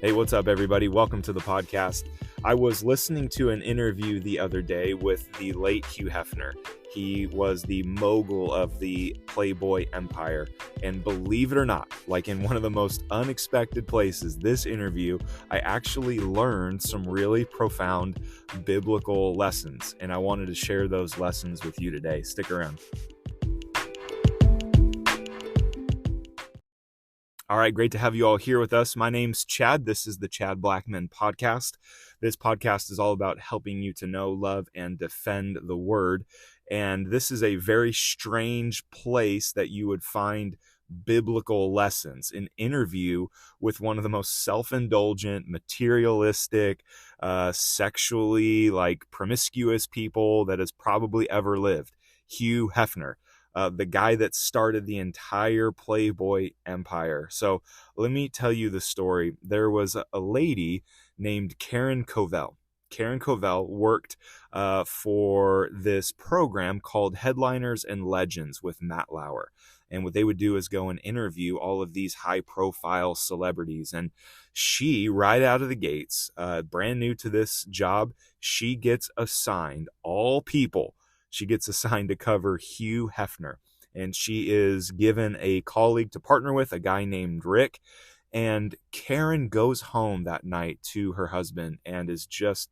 Hey, what's up, everybody? Welcome to the podcast. I was listening to an interview the other day with the late Hugh Hefner. He was the mogul of the Playboy empire. And believe it or not, like in one of the most unexpected places, this interview, I actually learned some really profound biblical lessons. And I wanted to share those lessons with you today. Stick around. All right, great to have you all here with us. My name's Chad. This is the Chad Blackman podcast. This podcast is all about helping you to know, love, and defend the word. And this is a very strange place that you would find biblical lessons, an interview with one of the most self-indulgent, materialistic, sexually promiscuous people that has probably ever lived, Hugh Hefner. The guy that started the entire Playboy empire. So let me tell you the story. There was a lady named Karen Covell. Karen Covell worked for this program called Headliners and Legends with Matt Lauer. And what they would do is go and interview all of these high-profile celebrities. And she, right out of the gates, brand new to this job, she gets assigned She gets assigned to cover Hugh Hefner, and she is given a colleague to partner with, a guy named Rick. And Karen goes home that night to her husband and is just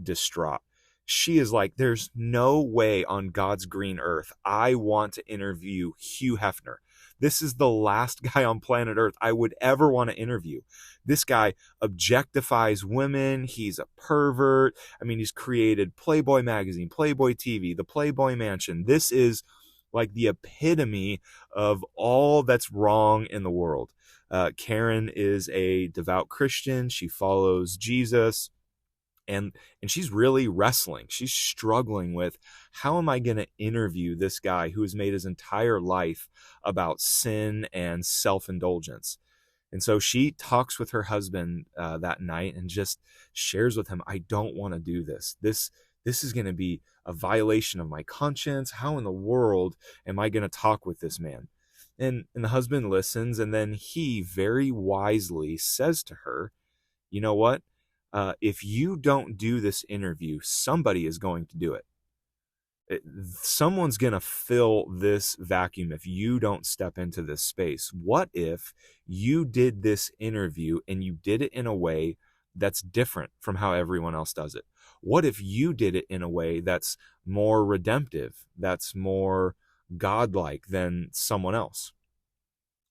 distraught. She is like, there's no way on God's green earth I want to interview Hugh Hefner. This is the last guy on planet Earth I would ever want to interview. This guy objectifies women. He's a pervert. I mean, he's created Playboy magazine, Playboy TV, the Playboy Mansion. This is like the epitome of all that's wrong in the world. Karen is a devout Christian. She follows Jesus. And she's really wrestling. She's struggling with, how am I going to interview this guy who has made his entire life about sin and self-indulgence? And so she talks with her husband that night and just shares with him, I don't want to do this. This is going to be a violation of my conscience. How in the world am I going to talk with this man? And the husband listens, and then he very wisely says to her, you know what? If you don't do this interview, somebody is going to do it. Someone's going to fill this vacuum if you don't step into this space. What if you did this interview and you did it in a way that's different from how everyone else does it? What if you did it in a way that's more redemptive, that's more godlike than someone else?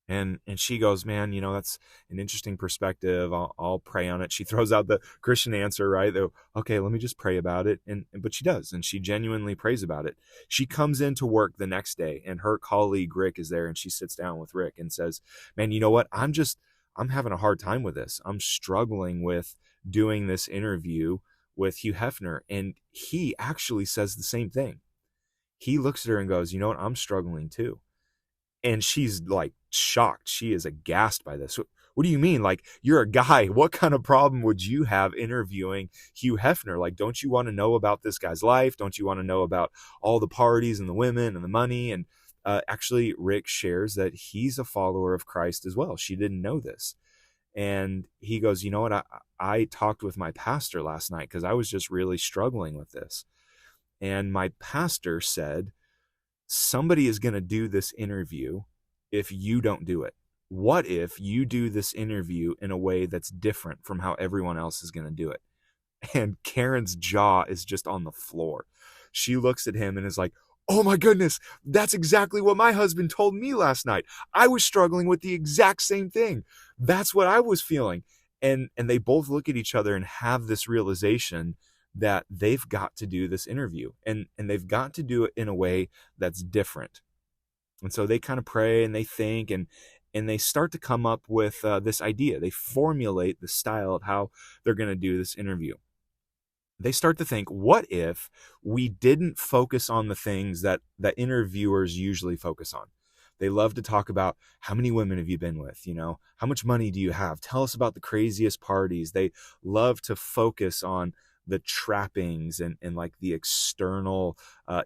And she goes, man, that's an interesting perspective. I'll pray on it. She throws out the Christian answer, right? Okay, let me just pray about it. But she does, and she genuinely prays about it. She comes into work the next day, and her colleague Rick is there, and she sits down with Rick and says, man, you know what? I'm having a hard time with this. I'm struggling with doing this interview with Hugh Hefner. And he actually says the same thing. He looks at her and goes, you know what? I'm struggling too. And she's like shocked. She is aghast by this. What do you mean? Like, you're a guy. What kind of problem would you have interviewing Hugh Hefner? Like, don't you want to know about this guy's life? Don't you want to know about all the parties and the women and the money? And actually, Rick shares that he's a follower of Christ as well. She didn't know this. And he goes, you know what? I talked with my pastor last night because I was just really struggling with this. And my pastor said, somebody is going to do this interview if you don't do it. What if you do this interview in a way that's different from how everyone else is going to do it? And Karen's jaw is just on the floor. She looks at him and is like, oh my goodness, that's exactly what my husband told me last night. I was struggling with the exact same thing. That's what I was feeling. And they both look at each other and have this realization that they've got to do this interview, and they've got to do it in a way that's different. And so they kind of pray and they think, and they start to come up with this idea. They formulate the style of how they're going to do this interview. They start to think, what if we didn't focus on the things that interviewers usually focus on? They love to talk about, how many women have you been with? How much money do you have? Tell us about the craziest parties. They love to focus on the trappings and like the external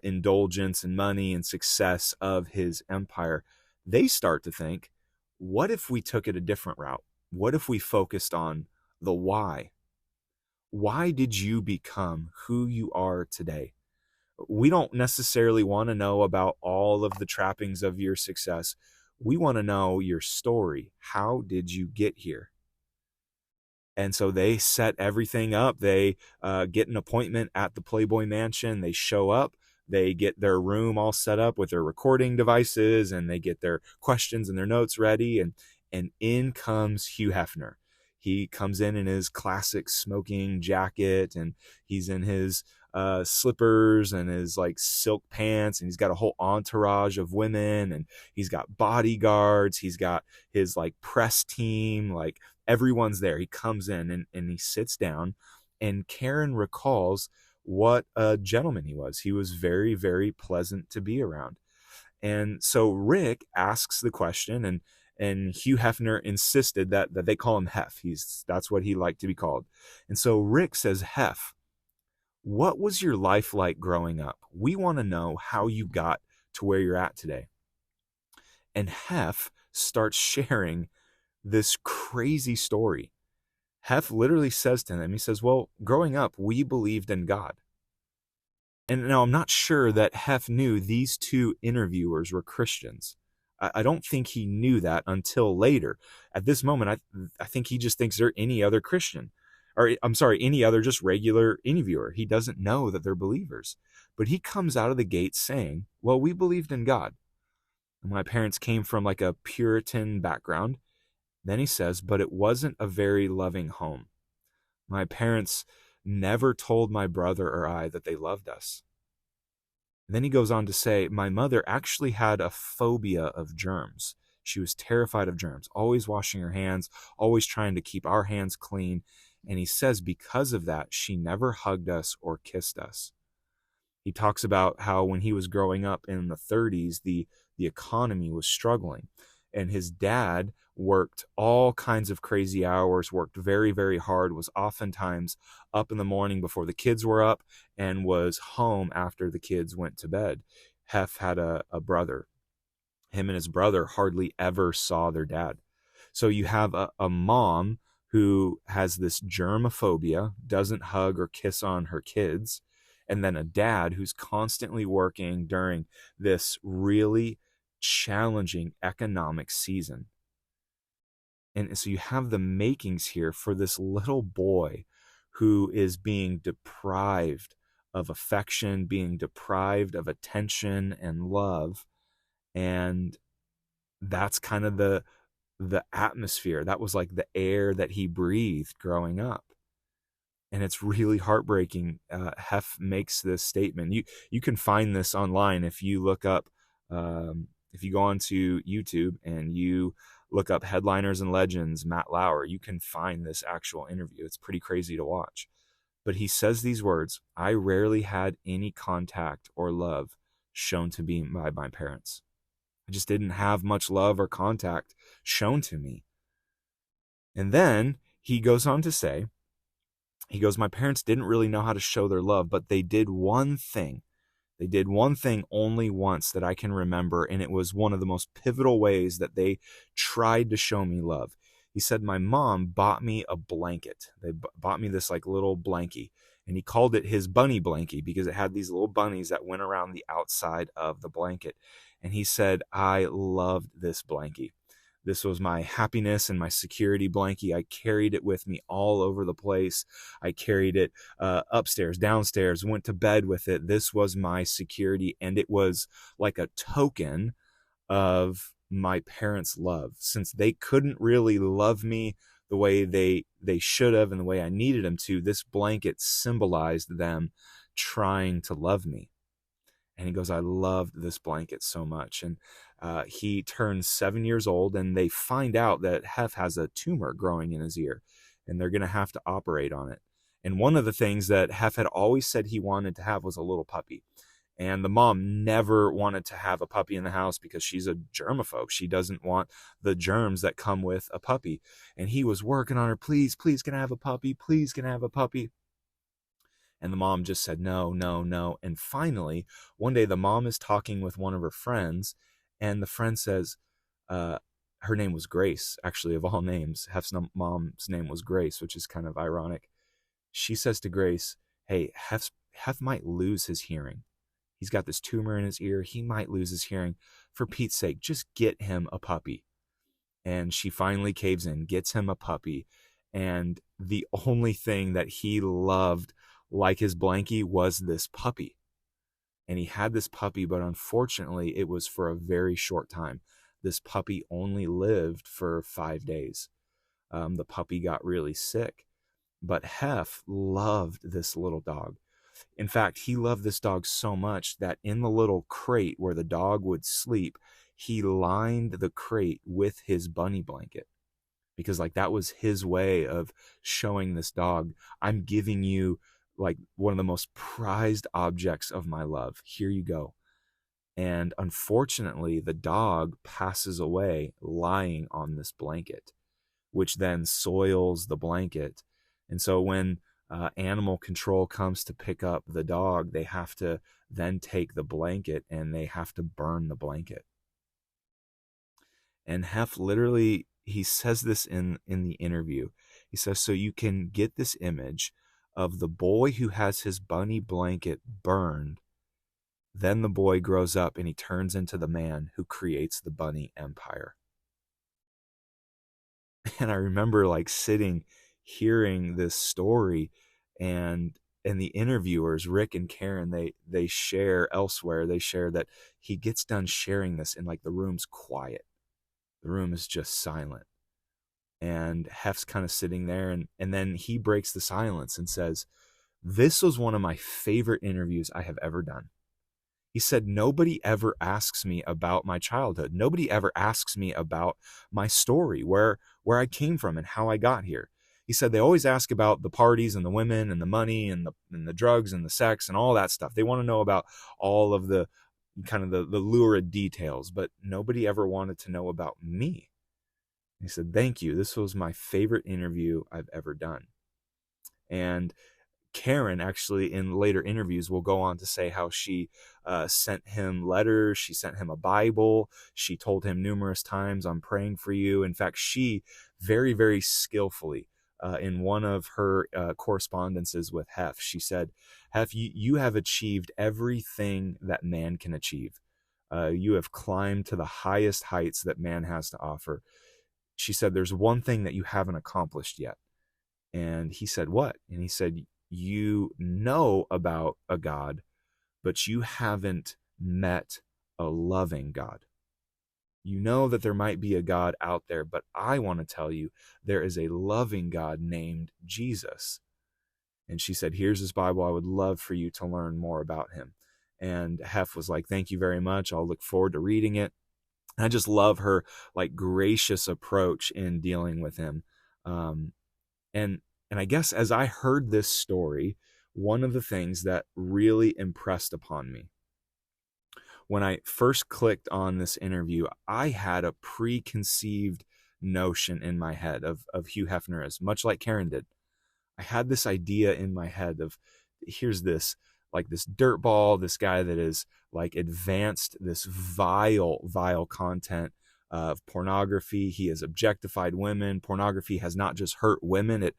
indulgence and money and success of his empire. They start to think, what if we took it a different route? What if we focused on the why. Why did you become who you are today? We don't necessarily want to know about all of the trappings of your success. We want to know your story. How did you get here? And so they set everything up. They get an appointment at the Playboy Mansion. They show up. They get their room all set up with their recording devices, and they get their questions and their notes ready. And in comes Hugh Hefner. He comes in his classic smoking jacket, and he's in his slippers and his like silk pants, and he's got a whole entourage of women, and he's got bodyguards. He's got his like press team, like everyone's there. He comes in and he sits down, and Karen recalls what a gentleman he was. He was very, very pleasant to be around. And so Rick asks the question, and Hugh Hefner insisted that they call him Hef. That's what he liked to be called. And so Rick says, Hef, what was your life like growing up? We want to know how you got to where you're at today. And Hef starts sharing this crazy story. Hef literally says to him, he says, well, growing up, we believed in God. And now I'm not sure that Hef knew these two interviewers were Christians. I don't think he knew that until later. At this moment, I think he just thinks they're any other Christian. Or I'm sorry, any other just regular interviewer. He doesn't know that they're believers. But he comes out of the gate saying, well, we believed in God. And my parents came from like a Puritan background. Then he says, but it wasn't a very loving home. My parents never told my brother or I that they loved us. And then he goes on to say, my mother actually had a phobia of germs. She was terrified of germs, always washing her hands, always trying to keep our hands clean. And he says because of that, she never hugged us or kissed us. He talks about how when he was growing up in the 30s, the economy was struggling. And his dad worked all kinds of crazy hours, worked very, very hard, was oftentimes up in the morning before the kids were up, and was home after the kids went to bed. Hef had a brother. Him and his brother hardly ever saw their dad. So you have a mom who has this germophobia, doesn't hug or kiss on her kids, and then a dad who's constantly working during this really challenging economic season. And so you have the makings here for this little boy who is being deprived of affection, being deprived of attention and love. And that's kind of the atmosphere. That was like the air that he breathed growing up. And it's really heartbreaking. Hef makes this statement. You can find this online if you look up, if you go onto YouTube and you look up Headliners and Legends, Matt Lauer, you can find this actual interview. It's pretty crazy to watch. But he says these words, I rarely had any contact or love shown to me by my parents. I just didn't have much love or contact shown to me. And then he goes on to say, he goes, my parents didn't really know how to show their love, but they did one thing. They did one thing only once that I can remember, and it was one of the most pivotal ways that they tried to show me love. He said, my mom bought me a blanket. They bought me this like little blankie, and he called it his bunny blankie because it had these little bunnies that went around the outside of the blanket. And he said, I loved this blankie. This was my happiness and my security blankie. I carried it with me all over the place. I carried it upstairs, downstairs, went to bed with it. This was my security, and it was like a token of my parents' love. Since they couldn't really love me the way they should have and the way I needed them to, this blanket symbolized them trying to love me. And he goes, I loved this blanket so much. And he turns 7 years old, and they find out that Hef has a tumor growing in his ear, and they're going to have to operate on it. And one of the things that Hef had always said he wanted to have was a little puppy. And the mom never wanted to have a puppy in the house because she's a germaphobe. She doesn't want the germs that come with a puppy. And he was working on her, please, please, can I have a puppy? Please, can I have a puppy? And the mom just said, no, no, no. And finally, one day the mom is talking with one of her friends, and the friend says, her name was Grace, actually, of all names. Hef's mom's name was Grace, which is kind of ironic. She says to Grace, hey, Hef might lose his hearing. He's got this tumor in his ear. He might lose his hearing. For Pete's sake, just get him a puppy. And she finally caves in, gets him a puppy. And the only thing that he loved, like his blankie, was this puppy. And he had this puppy, but unfortunately, it was for a very short time. This puppy only lived for 5 days. The puppy got really sick. But Hef loved this little dog. In fact, he loved this dog so much that in the little crate where the dog would sleep, he lined the crate with his bunny blanket. Because like that was his way of showing this dog, I'm giving you like one of the most prized objects of my love. Here you go. And unfortunately, the dog passes away lying on this blanket, which then soils the blanket. And so when animal control comes to pick up the dog, they have to then take the blanket and they have to burn the blanket. And Hef literally, he says this in the interview. He says, so you can get this image of the boy who has his bunny blanket burned. Then the boy grows up and he turns into the man who creates the bunny empire. And I remember like sitting, hearing this story, and the interviewers, Rick and Karen, they share elsewhere, they share that he gets done sharing this and like the room's quiet. The room is just silent. And Hef's kind of sitting there, and then he breaks the silence and says, this was one of my favorite interviews I have ever done. He said, nobody ever asks me about my childhood. Nobody ever asks me about my story, where I came from and how I got here. He said, they always ask about the parties and the women and the money and the drugs and the sex and all that stuff. They want to know about all of the kind of the lurid details, but nobody ever wanted to know about me. He said, thank you. This was my favorite interview I've ever done. And Karen actually in later interviews will go on to say how she sent him letters. She sent him a Bible. She told him numerous times, I'm praying for you. In fact, she very, very skillfully in one of her correspondences with Hef, she said, Hef, you have achieved everything that man can achieve. You have climbed to the highest heights that man has to offer. She said, there's one thing that you haven't accomplished yet. And he said, what? And he said, you know about a God, but you haven't met a loving God. You know that there might be a God out there, but I want to tell you there is a loving God named Jesus. And she said, here's this Bible. I would love for you to learn more about him. And Hef was like, thank you very much. I'll look forward to reading it. And I just love her like gracious approach in dealing with him. And I guess as I heard this story, one of the things that really impressed upon me when I first clicked on this interview, I had a preconceived notion in my head of Hugh Hefner, as much like Karen did. I had this idea in my head of, here's this like this dirtball, this guy that is like advanced this vile content of pornography. He has objectified women. Pornography has not just hurt women, it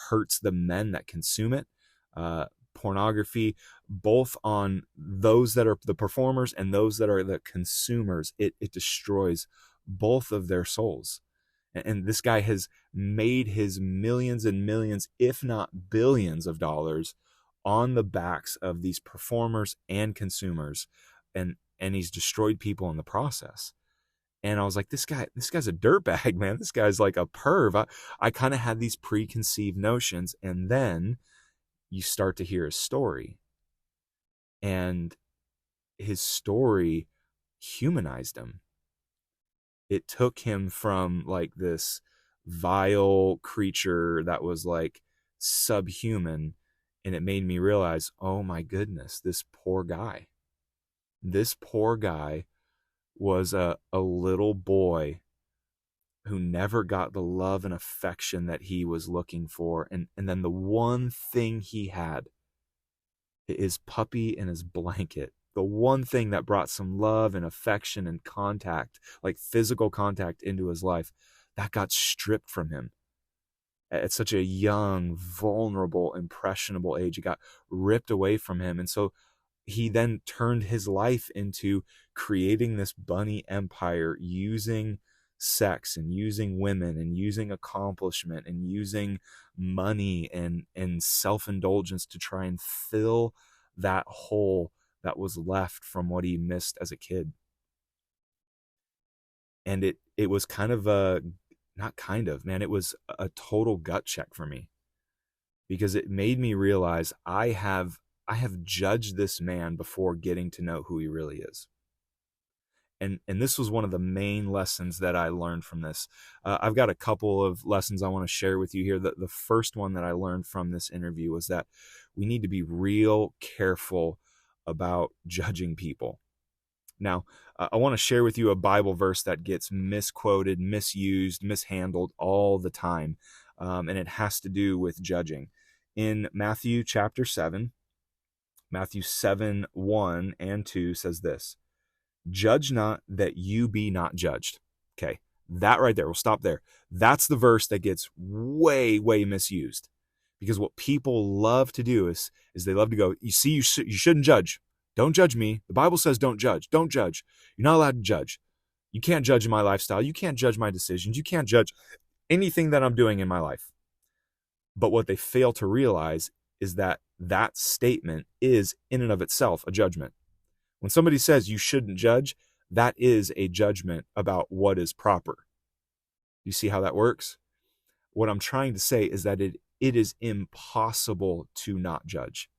hurts the men that consume it. Pornography, both on those that are the performers and those that are the consumers, it destroys both of their souls. And this guy has made his millions and millions, if not billions of dollars on the backs of these performers and consumers. And he's destroyed people in the process. And I was like, this guy's a dirtbag, man. This guy's like a perv. I kind of had these preconceived notions. And then you start to hear his story. And his story humanized him. It took him from like this vile creature that was like subhuman. And it made me realize, oh my goodness, this poor guy was a little boy who never got the love and affection that he was looking for. And then the one thing he had, his puppy and his blanket, the one thing that brought some love and affection and contact, like physical contact, into his life, that got stripped from him at such a young, vulnerable, impressionable age. It got ripped away from him. And so he then turned his life into creating this bunny empire, using sex and using women and using accomplishment and using money and self-indulgence to try and fill that hole that was left from what he missed as a kid. And it was kind of a, not kind of, man, it was a total gut check for me, because it made me realize I have judged this man before getting to know who he really is. And this was one of the main lessons that I learned from this. I've got a couple of lessons I want to share with you here. The first one that I learned from this interview was that we need to be real careful about judging people. Now, I want to share with you a Bible verse that gets misquoted, misused, mishandled all the time, and it has to do with judging. In Matthew chapter 7, Matthew 7, 1 and 2 says this: "Judge not that you be not judged." Okay, that right there, we'll stop there. That's the verse that gets way, way misused, because what people love to do is they love to go, you see, you shouldn't judge. Don't judge me. The Bible says don't judge. Don't judge. You're not allowed to judge. You can't judge my lifestyle. You can't judge my decisions. You can't judge anything that I'm doing in my life. But what they fail to realize is that that statement is in and of itself a judgment. When somebody says you shouldn't judge, that is a judgment about what is proper. You see how that works? What I'm trying to say is that it is impossible to not judge.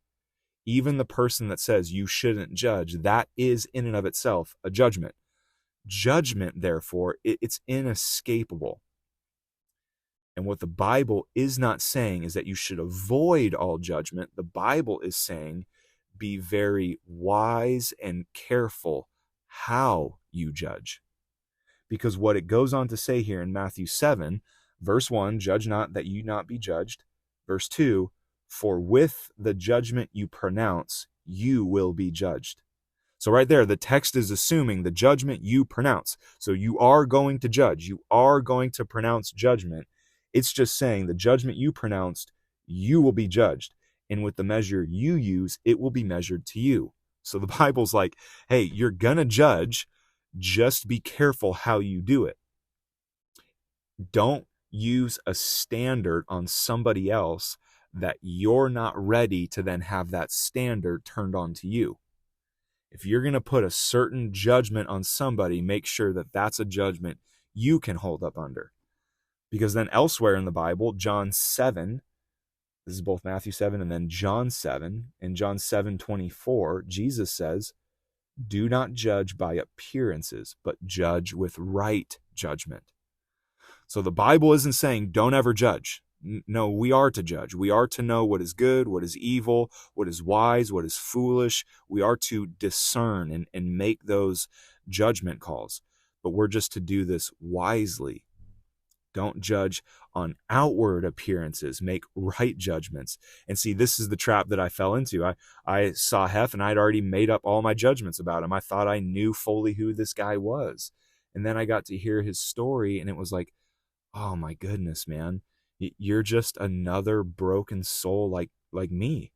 Even the person that says you shouldn't judge, that is in and of itself a judgment. Judgment, therefore, it's inescapable. And what the Bible is not saying is that you should avoid all judgment. The Bible is saying be very wise and careful how you judge. Because what it goes on to say here in Matthew 7, verse 1, "Judge not that you not be judged." Verse 2, "For with the judgment you pronounce, you will be judged." So right there, the text is assuming the judgment you pronounce. So you are going to judge. You are going to pronounce judgment. It's just saying the judgment you pronounced, you will be judged. And with the measure you use, it will be measured to you. So the Bible's like, hey, you're going to judge. Just be careful how you do it. Don't use a standard on somebody else that you're not ready to then have that standard turned on to you. If you're going to put a certain judgment on somebody, make sure that that's a judgment you can hold up under. Because then elsewhere in the Bible, John 7, this is both Matthew 7 and then John 7, in John 7:24, Jesus says, "Do not judge by appearances, but judge with right judgment." So the Bible isn't saying don't ever judge. No, we are to judge. We are to know what is good, what is evil, what is wise, what is foolish. We are to discern and make those judgment calls. But we're just to do this wisely. Don't judge on outward appearances. Make right judgments. And see, this is the trap that I fell into. I saw Hef and I'd already made up all my judgments about him. I thought I knew fully who this guy was. And then I got to hear his story and it was like, oh my goodness, man. You're just another broken soul like me.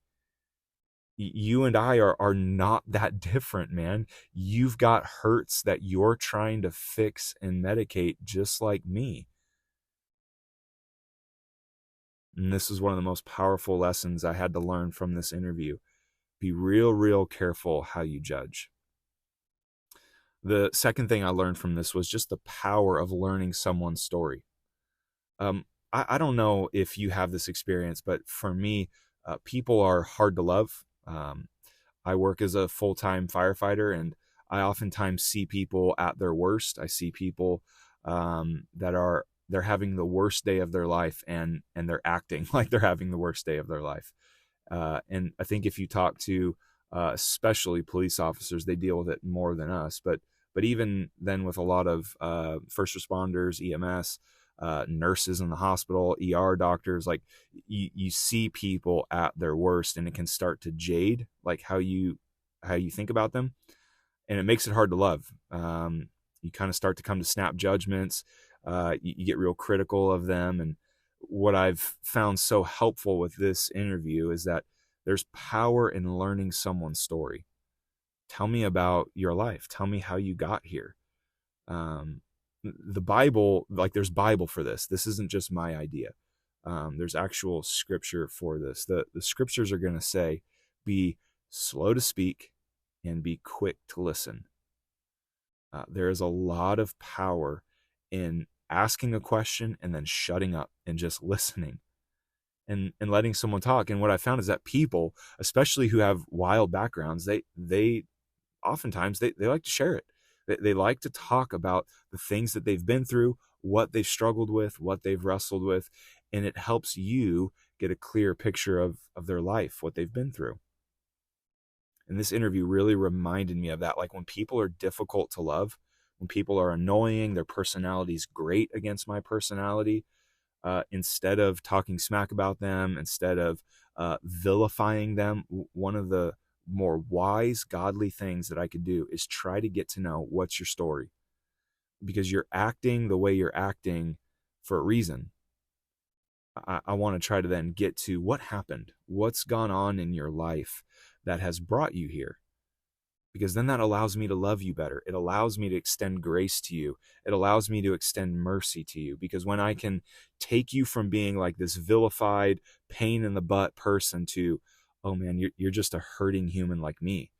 You and I are not that different, man. You've got hurts that you're trying to fix and medicate just like me. And this is one of the most powerful lessons I had to learn from this interview. Be real careful how you judge. The second thing I learned from this was just the power of learning someone's story. I don't know if you have this experience, but for me, people are hard to love. I work as a full-time firefighter, and I oftentimes see people at their worst. I see people they're having the worst day of their life, and they're acting like they're having the worst day of their life. And I think if you talk to especially police officers, they deal with it more than us. But even then, with a lot of first responders, EMS, nurses in the hospital, ER doctors, like you see people at their worst, and it can start to jade like how you how you think about them, and it makes it hard to love. You kind of start to come to snap judgments. You get real critical of them. And what I've found so helpful with this interview is that there's power in learning someone's story. Tell me about your life. Tell me how you got here. The Bible, like there's Bible for this. This isn't just my idea. There's actual scripture for this. The scriptures are going to say, be slow to speak and be quick to listen. There is a lot of power in asking a question and then shutting up and just listening and letting someone talk. And what I found is that people, especially who have wild backgrounds, they oftentimes they like to share it. They like to talk about the things that they've been through, what they've struggled with, what they've wrestled with, and it helps you get a clear picture of their life, what they've been through. And this interview really reminded me of that. Like when people are difficult to love, when people are annoying, their personality's great against my personality, instead of talking smack about them, instead of vilifying them, one of the more wise, godly things that I could do is try to get to know what's your story, because you're acting the way you're acting for a reason. I want to try to then get to what happened, what's gone on in your life that has brought you here, because then that allows me to love you better. It allows me to extend grace to you. It allows me to extend mercy to you, because when I can take you from being like this vilified, pain in the butt person to, oh man, you're just a hurting human like me,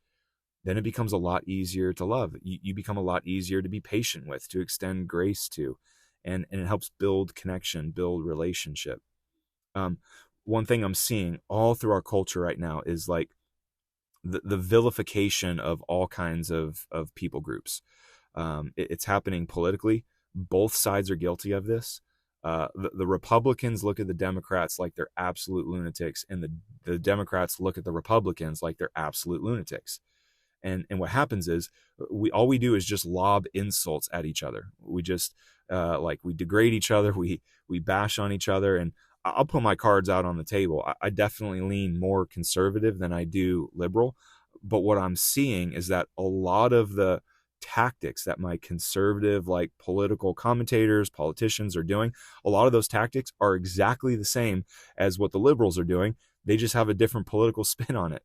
then it becomes a lot easier to love. You become a lot easier to be patient with, to extend grace to, and it helps build connection, build relationship. One thing I'm seeing all through our culture right now is like the vilification of all kinds of people groups. It's happening politically. Both sides are guilty of this. The Republicans look at the Democrats like they're absolute lunatics, and the Democrats look at the Republicans like they're absolute lunatics. And what happens is all we do is just lob insults at each other. We just we degrade each other. We bash on each other. And I'll put my cards out on the table. I definitely lean more conservative than I do liberal. But what I'm seeing is that a lot of the tactics that my conservative, like political commentators, politicians are doing, a lot of those tactics are exactly the same as what the liberals are doing. They just have a different political spin on it.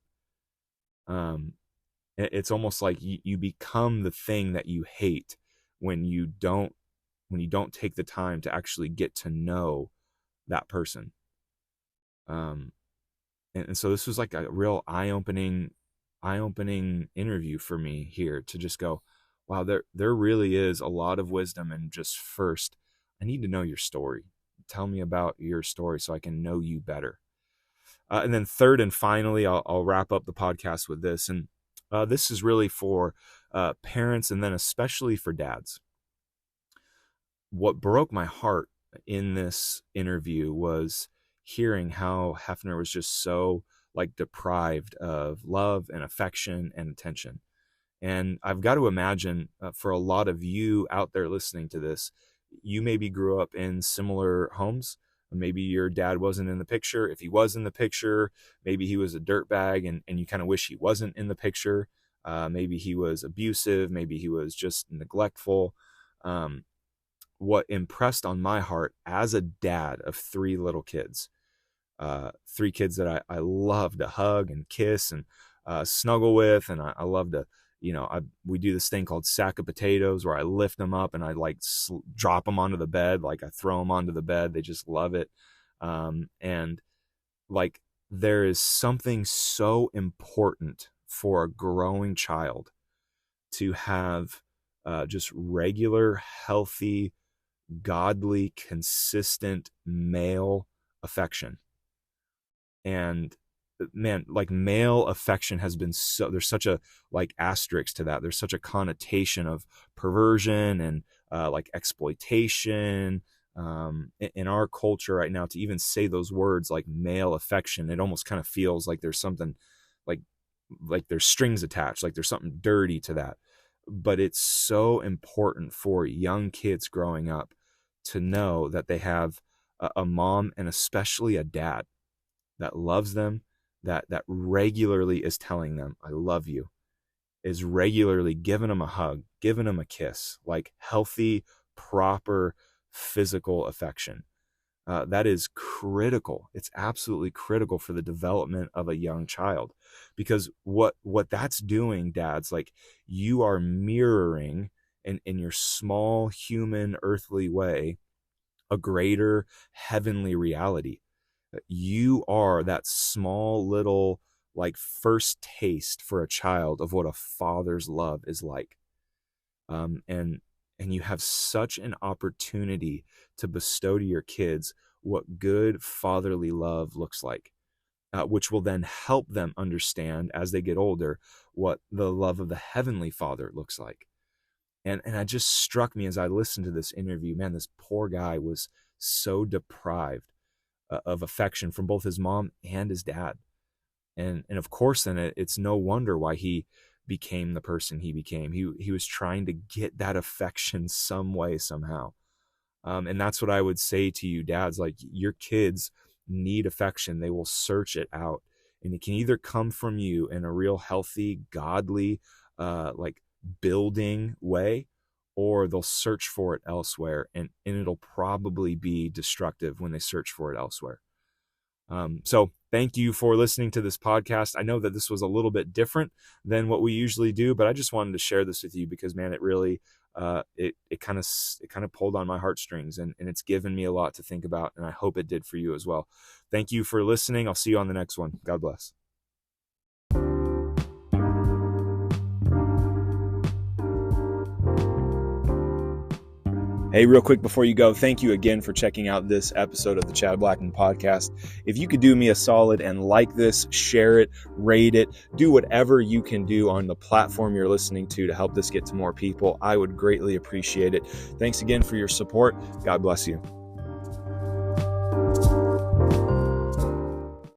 It's almost like you become the thing that you hate when you don't take the time to actually get to know that person. And so this was like a real eye-opening interview for me here, to just go, wow, there really is a lot of wisdom in just first, I need to know your story. Tell me about your story so I can know you better. And then third and finally, I'll wrap up the podcast with this. And this is really for parents, and then especially for dads. What broke my heart in this interview was hearing how Hefner was just so like deprived of love and affection and attention. And I've got to imagine for a lot of you out there listening to this, you maybe grew up in similar homes. Maybe your dad wasn't in the picture. If he was in the picture, maybe he was a dirtbag and you kind of wish he wasn't in the picture. Maybe he was abusive. Maybe he was just neglectful. What impressed on my heart as a dad of three little kids, three kids that I love to hug and kiss and snuggle with. And I love to, we do this thing called sack of potatoes, where I lift them up and I drop them onto the bed. Like I throw them onto the bed. They just love it. And like there is something so important for a growing child to have just regular, healthy, godly, consistent male affection. And man, like male affection has been there's such a like asterisk to that. There's such a connotation of perversion and like exploitation in our culture right now. To even say those words like male affection, it almost kind of feels like there's something like there's strings attached, like there's something dirty to that. But it's so important for young kids growing up to know that they have a mom and especially a dad that loves them, that regularly is telling them, I love you. is regularly giving them a hug, giving them a kiss, like healthy, proper physical affection. That is critical. It's absolutely critical for the development of a young child, because what that's doing, dads, like, you are mirroring in your small human earthly way a greater heavenly reality. You are that small little, like, first taste for a child of what a father's love is like. And you have such an opportunity to bestow to your kids what good fatherly love looks like, which will then help them understand as they get older what the love of the Heavenly Father looks like. And it just struck me as I listened to this interview, man, this poor guy was so deprived of affection from both his mom and his dad. And of course, then it's no wonder why he became the person he became. He was trying to get that affection some way, somehow. And that's what I would say to you, dads. Like, your kids need affection. They will search it out. And it can either come from you in a real healthy, godly, like, building way, or they'll search for it elsewhere. And it'll probably be destructive when they search for it elsewhere. So thank you for listening to this podcast. I know that this was a little bit different than what we usually do, but I just wanted to share this with you because, man, it really, it kind of pulled on my heartstrings, and it's given me a lot to think about. And I hope it did for you as well. Thank you for listening. I'll see you on the next one. God bless. Hey, real quick before you go, thank you again for checking out this episode of the Chad Blackman Podcast. If you could do me a solid and like this, share it, rate it, do whatever you can do on the platform you're listening to help this get to more people, I would greatly appreciate it. Thanks again for your support. God bless you.